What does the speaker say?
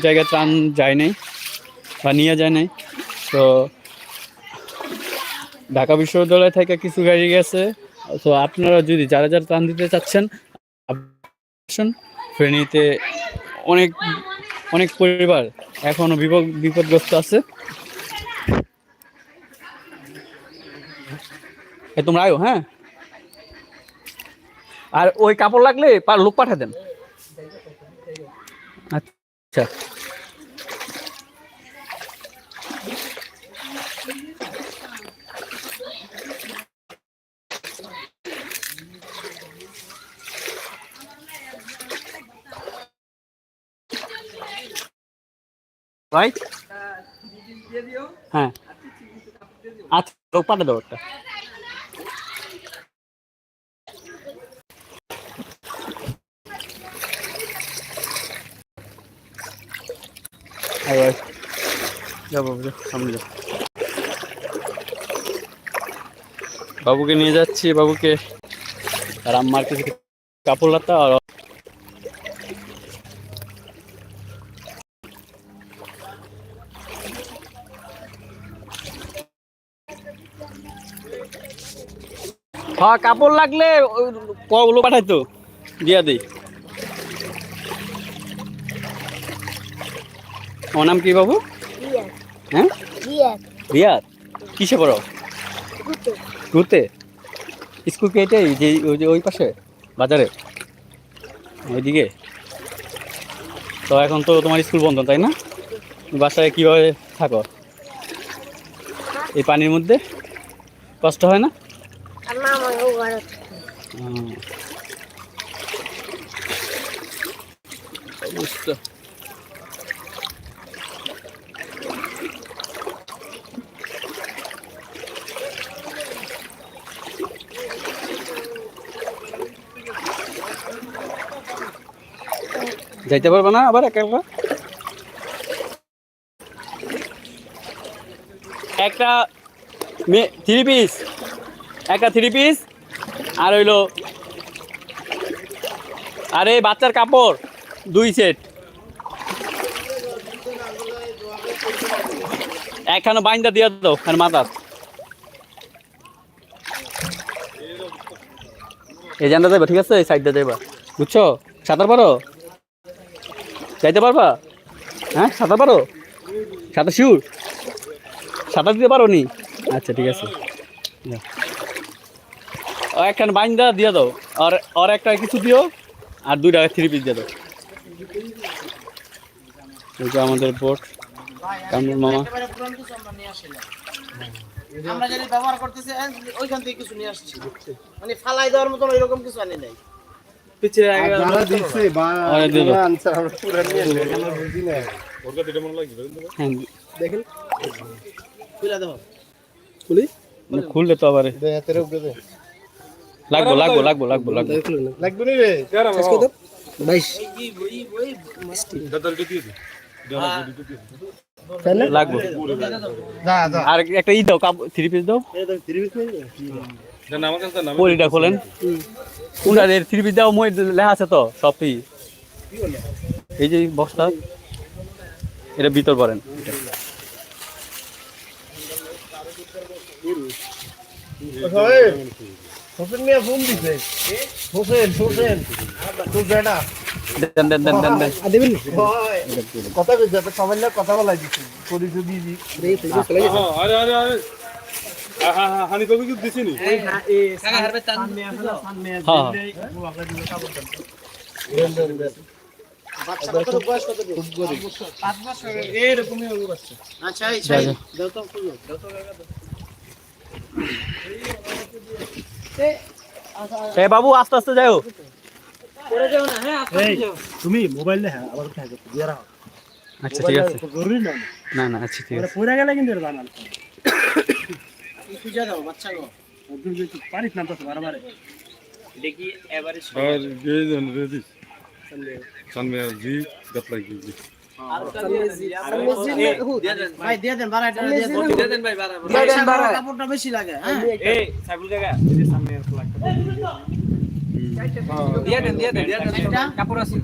জায়গায় ত্রাণ যায় নাই বা নিয়ে যায় নাই। তো ঢাকা বিশ্ববিদ্যালয় থেকে কিছু গাড়ি গেছে। তো আপনারা যদি যারা যারা ত্রাণ দিতে চাচ্ছেন আসুন। ফেনীতে অনেক অনেক পরিবার এখনো বিপদগ্রস্ত আছে। তোমরা আয়ো, হ্যাঁ। আর ওই কাপড় লাগলে লোক পাঠা দেন। আচ্ছা, রাইট, হ্যাঁ। আচ্ছা, লোক পাঠা দাও একটা। যাবো, সামনে যাবো। বাবুকে নিয়ে যাচ্ছি, বাবুকে আর আম্মার কিছু কাপড় লাতা। আর হ্যাঁ, কাপড় লাগলে ওগুলো পাঠাইতো দিয়া দিই। আমার নাম কি বাবু? হ্যাঁ, রিয়াদ। কিসে পড়ো? ঘুরতে। স্কুল কি এটাই যে ওই পাশে বাজারে ওইদিকে? তো এখন তো তোমার স্কুল বন্ধ, তাই না? বাসায় কিভাবে থাকো এই পানির মধ্যে? কষ্ট হয় না? যাইতে পারবে না আবার একা একা? একটা 3 পিস, একটা 3 পিস আর হইলো আরে বাচ্চার কাপড় 2 সেট। একখানে বাইন্দা দিয়ে দাও আর মাথা। এই জানটা যাবে, ঠিক আছে? এই সাইডটা যাইবা, বুঝছো? সাঁতার পারো? যাইতে পারবা? হ্যাঁ, সাঁতার পারো? সাঁতার শিউর? সাঁতার দিতে পারো নি? আচ্ছা, ঠিক আছে। একখান বাইন্দা দিয়ে দাও, আর একটা কিছু দিও, আর 2টা 3 পিস দিয়ে দাও। এই যে আমাদের বোট, কামরুল মামা। আমরা যেটা ব্যবহার করতেছি ওইখান থেকে কিছু নিয়ে আসছি, মানে ফালাই দেওয়ার মতন ওইরকম কিছু আনি নাই। পিছে যারা দিছে বা আনসার আমরা পুরো নিয়ে এসে আমরা বুঝি না। ওরটা দিতে মন লাগবে দেখেন, খুলে দাও। খুললে তো আবার হাতের উপরে দে। লাগবো নি রে। শেষ কত 22 ওই মাস্টি দাদার দিয়ে দি লাগবো। আর একটা দাও, 3 পিস দাও। 3 পিস নেই দেন আমার কাছে নাম পলিটা খোলেন। উনাদের 3 পিস দাও, মই লেখা আছে তো সবই। কি বলে এই যে বক্সটা, এটা ভিতর ভরেন। হোসেন মিয়া ফোন দিছে। হোসেন তুই বেটা দেন দেবেন কথা কইছে, তো সবাই না কথা বলাই দিছি করি যদি আরে হানি কবি কি দিছিনি? হ্যাঁ, এই কাকা হারবে টান মিয়া হ্যাঁ বাচ্চা কত বয়স কত? 5 বছর এরকমই হবে বাচ্চা। আচ্ছা দাও তো দাও তো এ বাবু, আস্তে আস্তে যাও। পড়ে যাও না। হ্যাঁ, আস্তে যাও। তুমি মোবাইল না আবার উঠা যাও, দিয়া রাখো। আচ্ছা, ঠিক আছে। জরুরি না না, আচ্ছা, ঠিক আছে। পড়ে গেলে কিন্তু বানাল তুই যা দাও বাচ্চা গো। ওদের যে পারিস না তো বারবার দেখি এভারেজ আর গেজন রেডি সামনে জি গত লাগি ভাই দিয়ে দেন বাড়াটা দিয়ে দেন ভাই বাড়া কাপড়টা বেশি লাগে। হ্যাঁ, এই সাইকেল জায়গা এই যে সামনে লাগবে দিয়ে দেন কাপড় আছে।